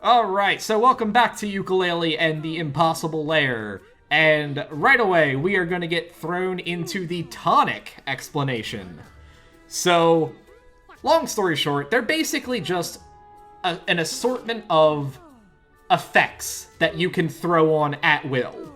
Alright, so welcome back to Yooka-Laylee and the Impossible Lair. And right away, we are going to get thrown into the tonic explanation. So, long story short, they're basically just an assortment of effects that you can throw on at will.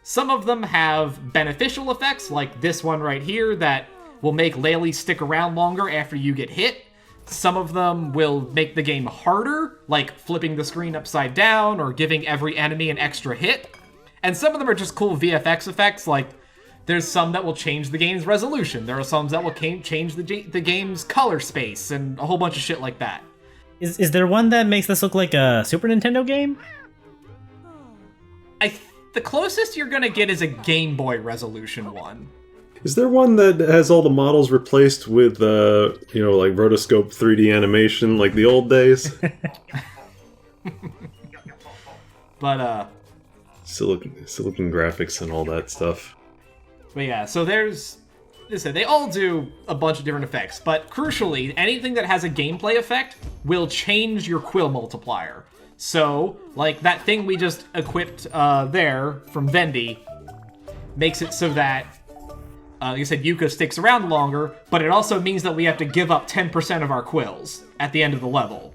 Some of them have beneficial effects, like this one right here, that will make Laylee stick around longer after you get hit. Some of them will make the game harder, like flipping the screen upside down or giving every enemy an extra hit. And some of them are just cool VFX effects, like there's some that will change the game's resolution. There are some that will change the game's color space and a whole bunch of shit like that. Is there one that makes this look like a Super Nintendo game? The closest you're gonna get is a Game Boy resolution one. Is there one that has all the models replaced with, like rotoscope 3D animation like the old days? But, Silicon graphics and all that stuff. But yeah, so there's... Listen, they all do a bunch of different effects, but crucially, anything that has a gameplay effect will change your quill multiplier. So, like that thing we just equipped there from Vendy makes it so that, like I said, Yooka sticks around longer, but it also means that we have to give up 10% of our quills at the end of the level.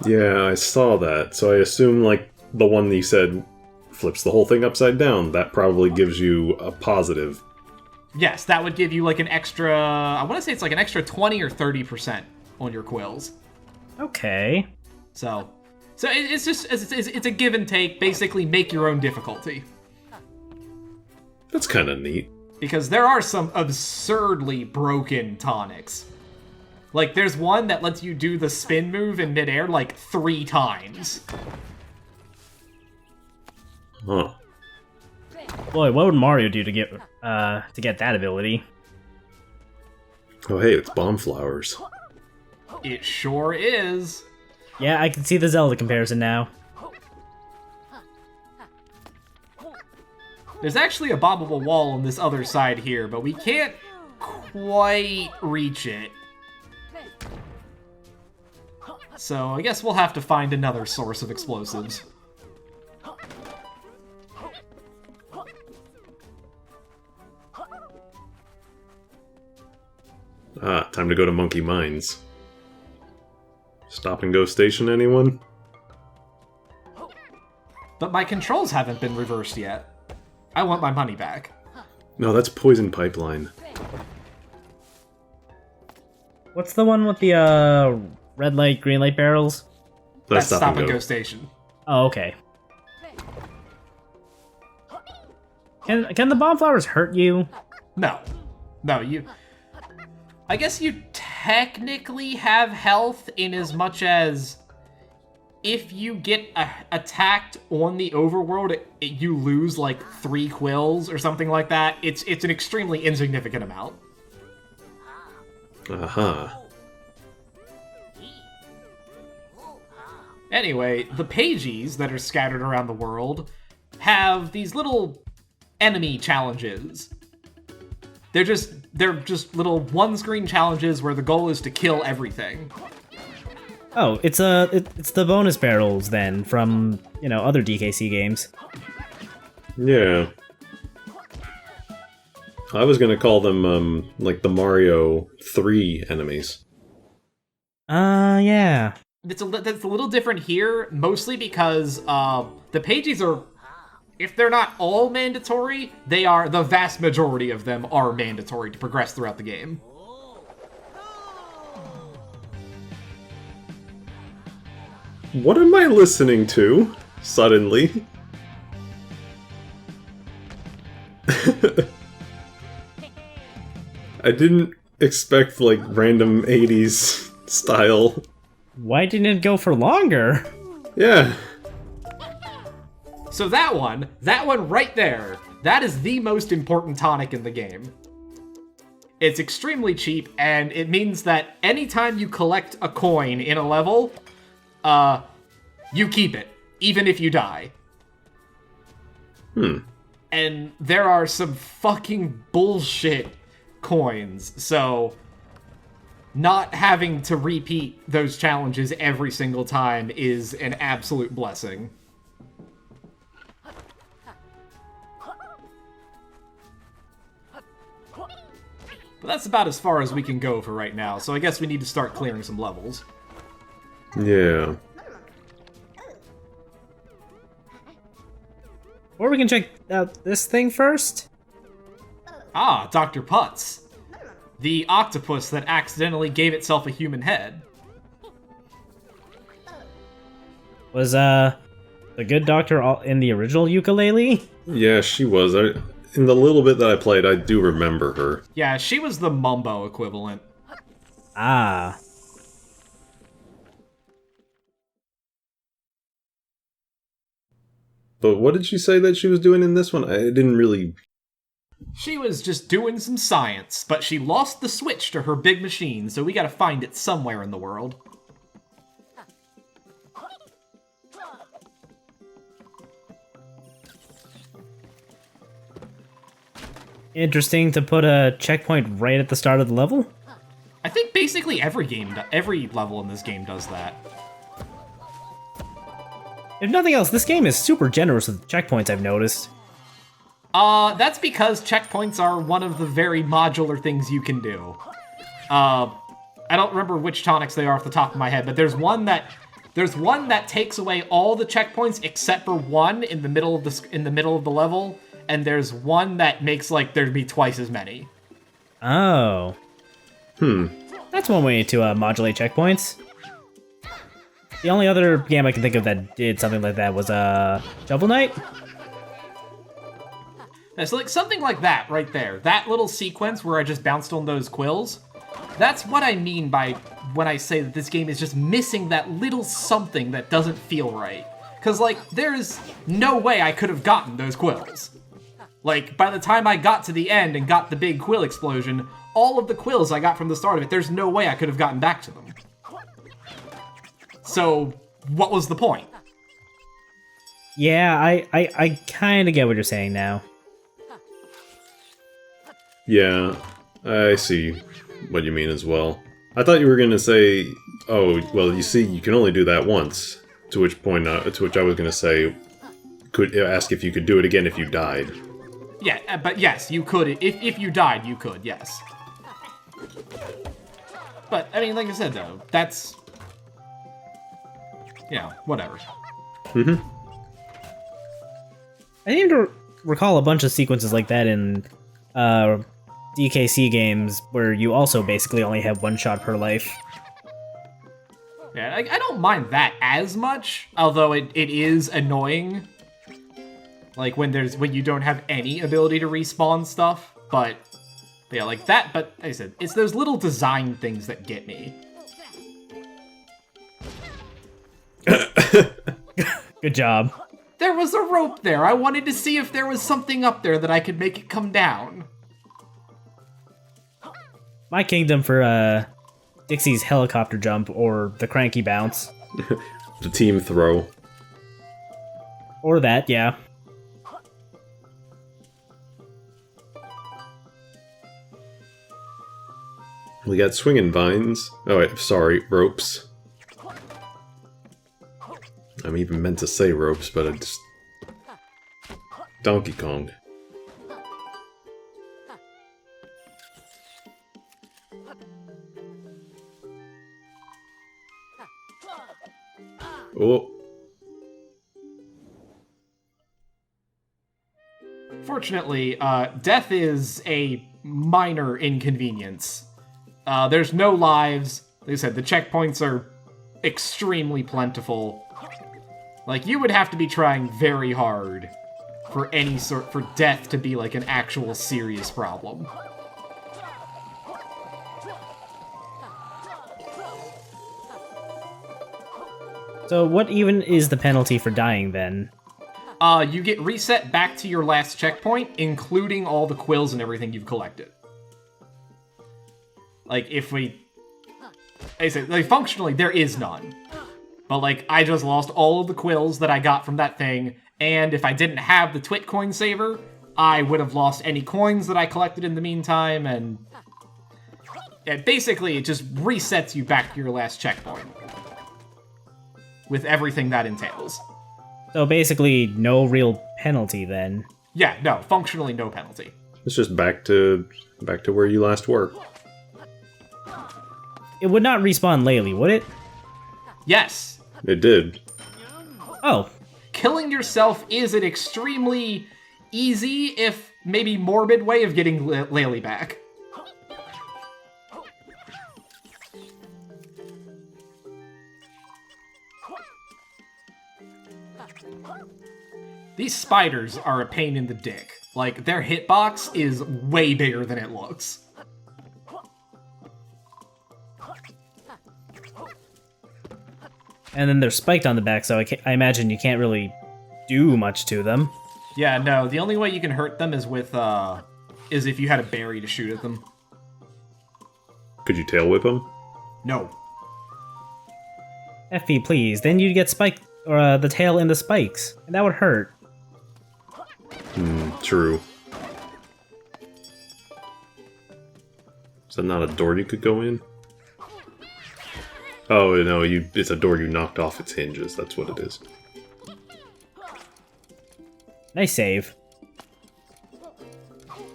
Yeah, I saw that. So I assume, like, the one that you said flips the whole thing upside down, that probably gives you a positive. Yes, that would give you like an extra, I want to say it's like an extra 20 or 30% on your quills. Okay. So it's just, it's a give and take, basically make your own difficulty. That's kind of neat. Because there are some absurdly broken tonics. Like, there's one that lets you do the spin move in midair like 3 times. Huh. Boy, what would Mario do to get that ability? Oh hey, it's bomb flowers. It sure is. Yeah, I can see the Zelda comparison now. There's actually a bobbable wall on this other side here, but we can't quite reach it. So I guess we'll have to find another source of explosives. Ah, time to go to Monkey Mines. Stop and go station, anyone? But my controls haven't been reversed yet. I want my money back. No, that's Poison Pipeline. What's the one with the red light, green light barrels? That's Stop and Go Station. Oh, okay. Can the bomb flowers hurt you? No. No, I guess you technically have health in as much as if you get attacked on the overworld, you lose like 3 quills or something like that. It's an extremely insignificant amount. Uh-huh. Anyway, the pages that are scattered around the world have these little enemy challenges. They're just little one-screen challenges where the goal is to kill everything. Oh, it's the bonus barrels then from, other DKC games. Yeah. I was gonna call them, like the Mario 3 enemies. Yeah. That's a little different here, mostly because the pages are, if they're not all mandatory, the vast majority of them are mandatory to progress throughout the game. What am I listening to, suddenly? I didn't expect, like, random 80s style. Why didn't it go for longer? Yeah. So that one right there, that is the most important tonic in the game. It's extremely cheap, and it means that anytime you collect a coin in a level, you keep it, even if you die. And there are some fucking bullshit coins, so not having to repeat those challenges every single time is an absolute blessing. But that's about as far as we can go for right now, so I guess we need to start clearing some levels. Yeah. Or we can check out this thing first? Ah, Dr. Putz. The octopus that accidentally gave itself a human head. Was, the good doctor in the original Yooka-Laylee? Yeah, she was. In the little bit that I played, I do remember her. Yeah, she was the Mumbo equivalent. Ah. But what did she say that she was doing in this one? I didn't really... She was just doing some science, but she lost the switch to her big machine, so we gotta find it somewhere in the world. Interesting to put a checkpoint right at the start of the level? I think basically every level in this game does that. If nothing else, this game is super generous with checkpoints, I've noticed. That's because checkpoints are one of the very modular things you can do. I don't remember which tonics they are off the top of my head, but there's one that takes away all the checkpoints except for one in the middle of the level, and there's one that makes like there'd be twice as many. Oh. That's one way to modulate checkpoints. The only other game I can think of that did something like that was Shovel Knight. It's like something like that right there. That little sequence where I just bounced on those quills. That's what I mean by when I say that this game is just missing that little something that doesn't feel right. Because, like, there's no way I could have gotten those quills. Like, by the time I got to the end and got the big quill explosion, all of the quills I got from the start of it, there's no way I could have gotten back to them. So, what was the point? Yeah, I kind of get what you're saying now. Yeah, I see what you mean as well. I thought you were going to say, oh, well, you see, you can only do that once. To which I was going to say, could ask if you could do it again if you died. Yeah, but yes, you could. If you died, you could, yes. But, I mean, like I said, though, that's... You know, whatever. I seem to recall a bunch of sequences like that in DKC games where you also basically only have one shot per life. Yeah, I don't mind that as much, although it is annoying. Like when you don't have any ability to respawn stuff, but yeah, like that. But like I said, it's those little design things that get me. Good job. There was a rope there. I wanted to see if there was something up there that I could make it come down. My kingdom for Dixie's helicopter jump or the cranky bounce. The team throw. Or that, yeah. We got swinging vines. Oh, wait, sorry, ropes. I'm even meant to say ropes, but I just... Donkey Kong. Oh. Fortunately, death is a minor inconvenience. There's no lives. Like I said, the checkpoints are extremely plentiful. Like, you would have to be trying very hard for for death to be like an actual serious problem. So what even is the penalty for dying then? You get reset back to your last checkpoint, including all the quills and everything you've collected. Like, I say, like, functionally, there is none. But, like, I just lost all of the quills that I got from that thing, and if I didn't have the Twit coin saver, I would have lost any coins that I collected in the meantime, and basically, it just resets you back to your last checkpoint. With everything that entails. So basically, no real penalty then. Yeah, no, functionally no penalty. It's just back to where you last were. It would not respawn Laylee, would it? Yes. It did. Oh. Killing yourself is an extremely easy, if maybe morbid, way of getting Laylee back. These spiders are a pain in the dick. Like, their hitbox is way bigger than it looks. And then they're spiked on the back, so I imagine you can't really do much to them. Yeah, no, the only way you can hurt them is with, is if you had a berry to shoot at them. Could you tail whip them? No. FP, please. Then you'd get spiked, or the tail in the spikes, and that would hurt. True. Is that not a door you could go in? Oh, no, it's a door you knocked off its hinges. That's what it is. Nice save.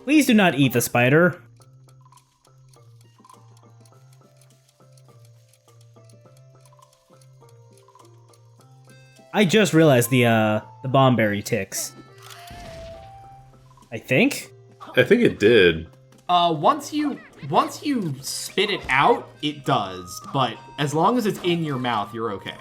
Please do not eat the spider. I just realized the bomb berry ticks. I think? I think it did. Once you spit it out, it does, but as long as it's in your mouth, you're okay.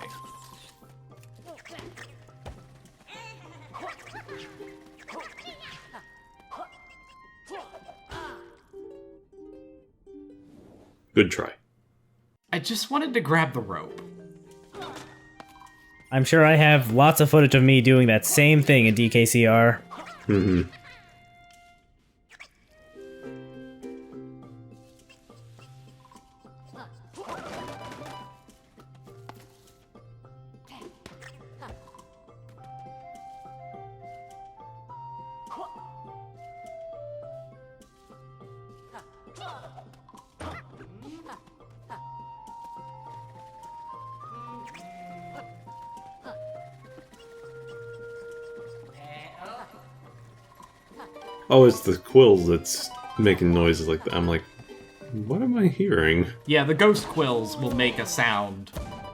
Good try. I just wanted to grab the rope. I'm sure I have lots of footage of me doing that same thing in DKCR. Mm-hmm. Oh, it's the quills that's making noises like that. I'm like, what am I hearing? Yeah, the ghost quills will make a sound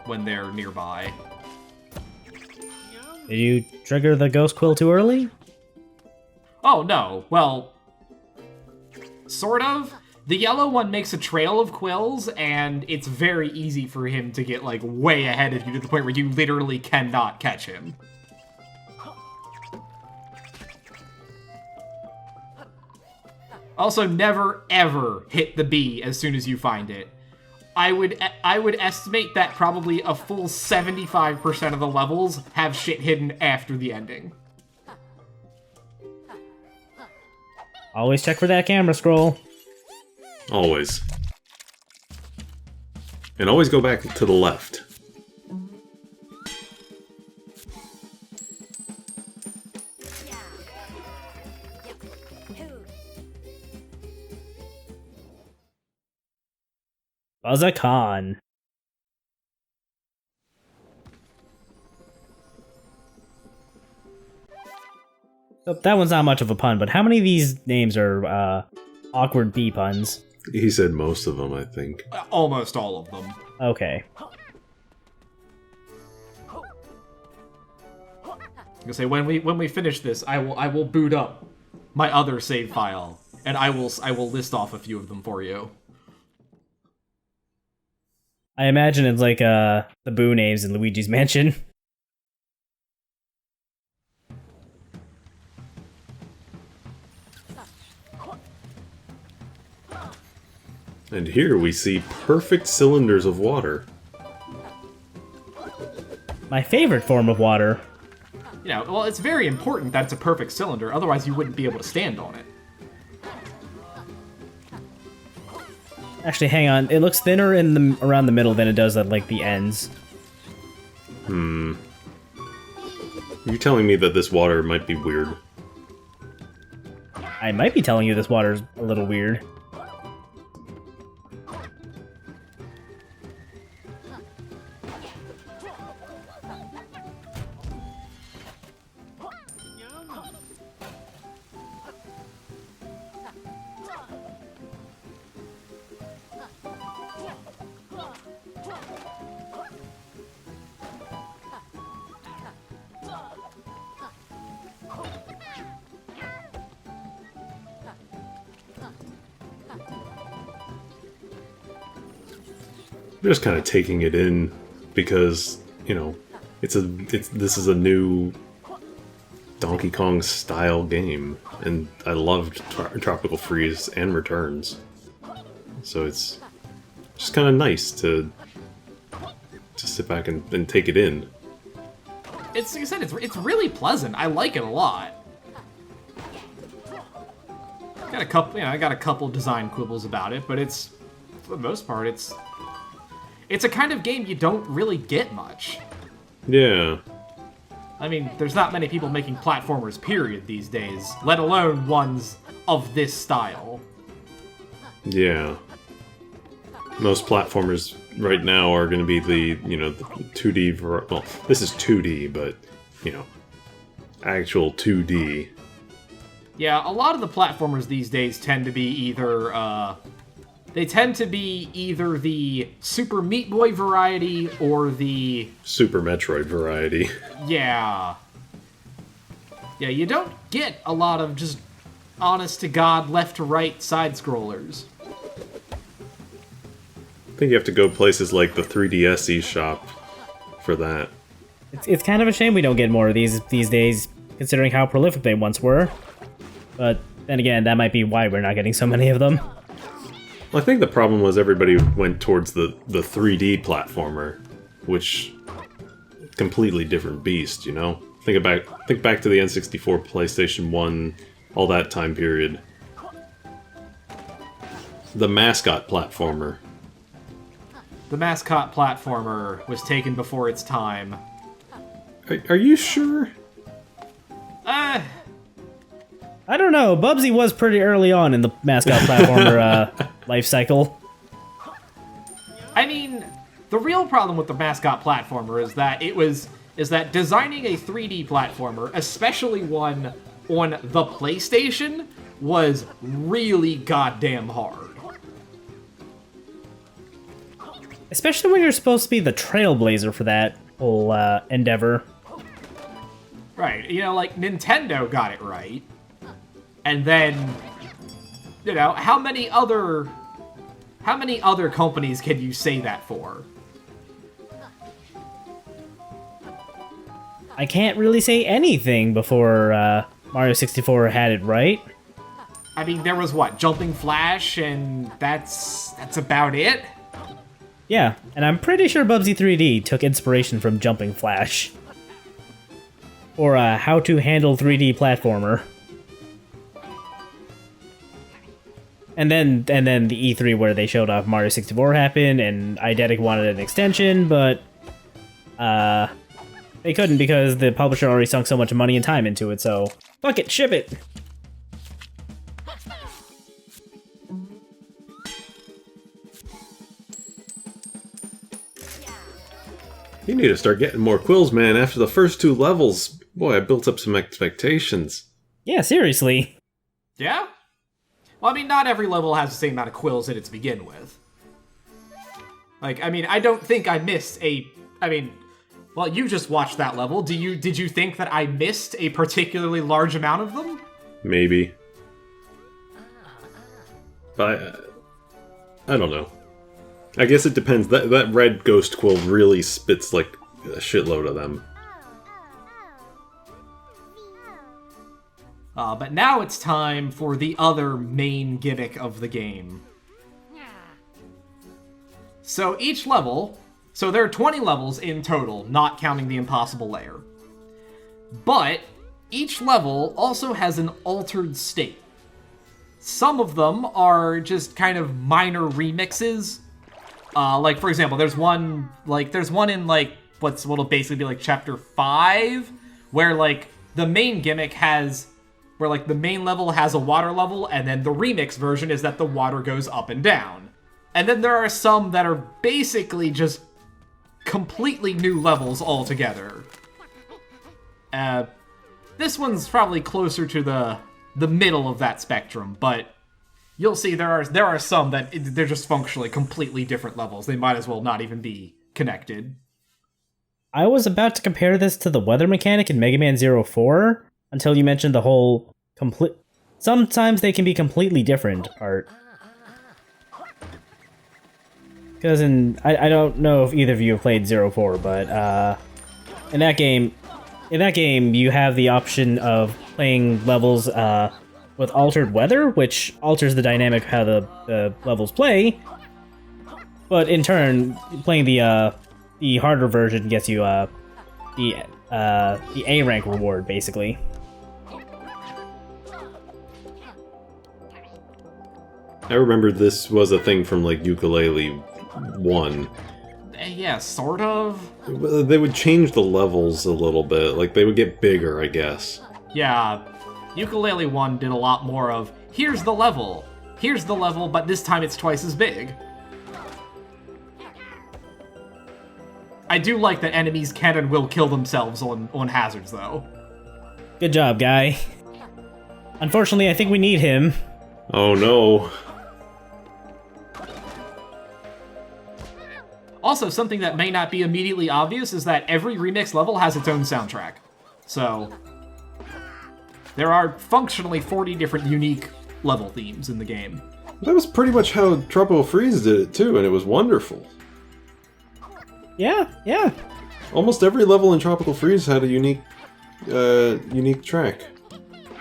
when they're nearby. Did you trigger the ghost quill too early? Oh, no. Well, sort of. The yellow one makes a trail of quills, and it's very easy for him to get, like, way ahead of you to the point where you literally cannot catch him. Also, never, ever hit the bee as soon as you find it. I would estimate that probably a full 75% of the levels have shit hidden after the ending. Always check for that camera scroll. Always. And always go back to the left. Buzz-a-con. So that one's not much of a pun, but how many of these names are awkward bee puns? He said most of them, I think. Almost all of them. Okay. I'm gonna say when we finish this, I will boot up my other save file, and I will list off a few of them for you. I imagine it's like the Boo names in Luigi's Mansion. And here we see perfect cylinders of water. My favorite form of water. You know, well, it's very important that it's a perfect cylinder, otherwise you wouldn't be able to stand on it. Actually, hang on. It looks thinner in around the middle than it does at, like, the ends. You're telling me that this water might be weird. I might be telling you this water's a little weird. just kind of taking it in because, you know, this is a new Donkey Kong style game, and I loved Tropical Freeze and Returns, so it's just kind of nice to sit back and take it in. It's like I said, it's really pleasant. I like it a lot. Got a couple, I got a couple design quibbles about it, but it's, for the most part, it's a kind of game you don't really get much. Yeah. I mean, there's not many people making platformers, period, these days, let alone ones of this style. Yeah. Most platformers right now are going to be the 2D, well, this is 2D, but, actual 2D. Yeah, a lot of the platformers these days tend to be either, the Super Meat Boy variety or the Super Metroid variety. Yeah. Yeah, you don't get a lot of just honest-to-God, left-to-right side-scrollers. I think you have to go places like the 3DS shop for that. It's kind of a shame we don't get more of these days, considering how prolific they once were. But then again, that might be why we're not getting so many of them. Well, I think the problem was everybody went towards the 3D platformer, which completely different beast, you know? Think back to the N64, PlayStation 1, all that time period. The mascot platformer. The mascot platformer was taken before its time. Are you sure? I don't know. Bubsy was pretty early on in the mascot platformer life cycle. I mean, the real problem with the mascot platformer is that designing a 3D platformer, especially one on the PlayStation, was really goddamn hard. Especially when you're supposed to be the trailblazer for that whole endeavor. Right, like Nintendo got it right. And then, how many other companies can you say that for? I can't really say anything before Mario 64 had it right. I mean, there was what, Jumping Flash, and that's about it? Yeah, and I'm pretty sure Bubsy 3D took inspiration from Jumping Flash. Or how to handle 3D platformer. And then the E3 where they showed off Mario 64 happened, and Eidetic wanted an extension, but they couldn't because the publisher already sunk so much money and time into it, so fuck it, ship it! You need to start getting more quills, man. After the first 2 levels, boy, I built up some expectations. Yeah, seriously. Yeah? Well, I mean, not every level has the same amount of quills in it to begin with. Like, I mean, I don't think I missed well, you just watched that level. Did you think that I missed a particularly large amount of them? Maybe. But I don't know. I guess it depends. That red ghost quill really spits like a shitload of them. But now it's time for the other main gimmick of the game. So each level... So there are 20 levels in total, not counting the impossible lair. But each level also has an altered state. Some of them are just kind of minor remixes. Like, for example, there's one in, like, what'll basically be, like, Chapter 5, where, like, the main gimmick has... Where, like, the main level has a water level, and then the remix version is that the water goes up and down. And then there are some that are basically just completely new levels altogether. This one's probably closer to the middle of that spectrum, but you'll see there are some that they're just functionally completely different levels. They might as well not even be connected. I was about to compare this to the weather mechanic in Mega Man 04 until you mentioned the whole sometimes they can be completely different part. Because I don't know if either of you have played 04, but in that game you have the option of playing levels with altered weather, which alters the dynamic of how the levels play. But in turn, playing the harder version gets you the A rank reward, basically. I remember this was a thing from like Yooka-Laylee 1. Yeah, sort of. They would change the levels a little bit, like they would get bigger, I guess. Yeah, Yooka-Laylee 1 did a lot more of, here's the level, but this time it's twice as big. I do like that enemies can and will kill themselves on hazards, though. Good job, guy. Unfortunately, I think we need him. Oh no. Also, something that may not be immediately obvious is that every remix level has its own soundtrack. So, there are functionally 40 different unique level themes in the game. That was pretty much how Tropical Freeze did it too, and it was wonderful. Yeah. Almost every level in Tropical Freeze had a unique track.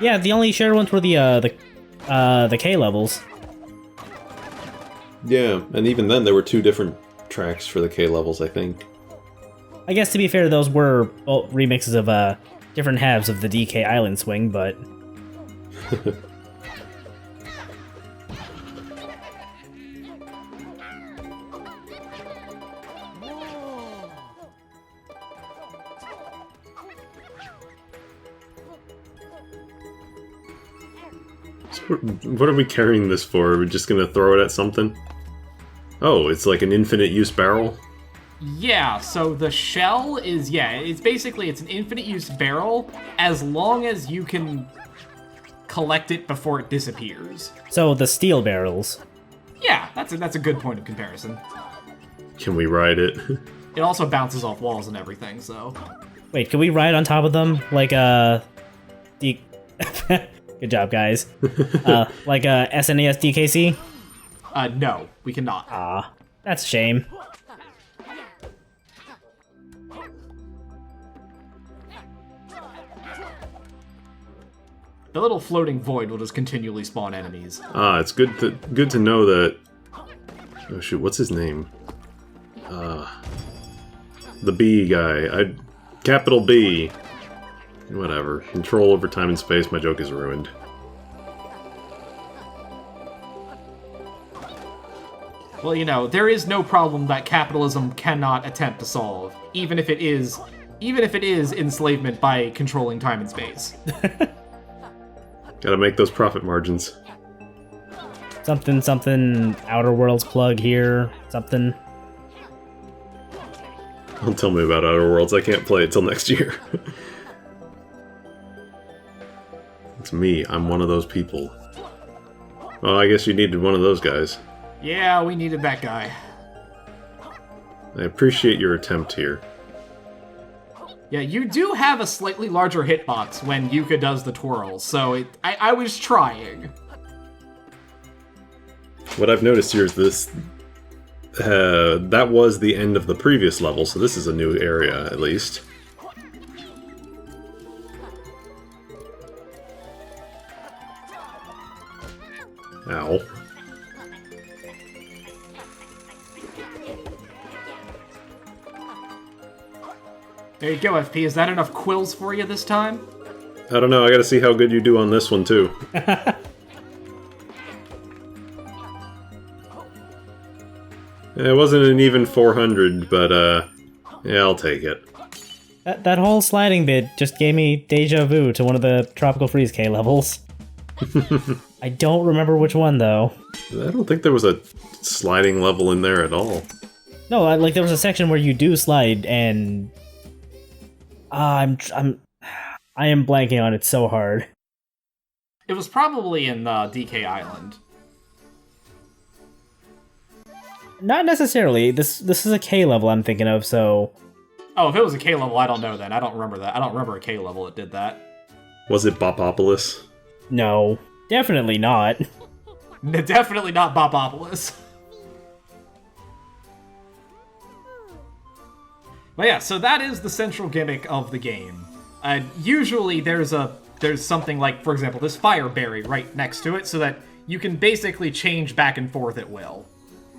Yeah, the only shared ones were the K levels. Yeah, and even then there were 2 different tracks for the K levels, I think. I guess to be fair, those were both remixes of different halves of the DK Island Swing, but... What are we carrying this for? Are we just gonna throw it at something? Oh, it's like an infinite use barrel? Yeah, so the shell is, it's an infinite use barrel as long as you can collect it before it disappears. So the steel barrels. Yeah, that's a good point of comparison. Can we ride it? It also bounces off walls and everything, so... Wait, can we ride on top of them? Like, Good job, guys. Like SNES DKC? No, we cannot. Ah, that's a shame. The little floating void will just continually spawn enemies. Ah, it's good to know that... Oh shoot, what's his name? The B guy. Capital B. Whatever. Control over time and space, my joke is ruined. Well, you know, there is no problem that capitalism cannot attempt to solve, even if it is enslavement by controlling time and space. Gotta make those profit margins. Something, Outer Worlds plug here, something. Don't tell me about Outer Worlds, I can't play it till next year. It's me, I'm one of those people. Well, I guess you needed one of those guys. Yeah, we needed that guy. I appreciate your attempt here. Yeah, you do have a slightly larger hitbox when Yooka does the twirl, so I was trying. What I've noticed here is this... that was the end of the previous level, so this is a new area, at least. Ow. There you go, FP. Is that enough quills for you this time? I don't know, I gotta see how good you do on this one, too. It wasn't an even 400, but, yeah, I'll take it. That whole sliding bit just gave me deja vu to one of the Tropical Freeze K levels. I don't remember which one, though. I don't think there was a sliding level in there at all. No, like, there was a section where you do slide, and... I am blanking on it so hard. It was probably in DK Island. Not necessarily. This is a K level I'm thinking of, so... Oh, if it was a K level, I don't know then. I don't remember that. I don't remember a K level that did that. Was it Bopopolis? No. Definitely not. Definitely not Bopopolis. But yeah, so that is the central gimmick of the game. Usually there's something like, for example, this fire berry right next to it, so that you can basically change back and forth at will.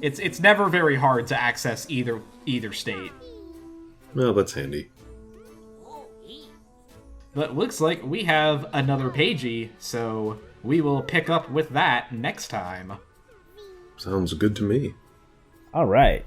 It's never very hard to access either state. Well, that's handy. But looks like we have another pagey, so we will pick up with that next time. Sounds good to me. All right.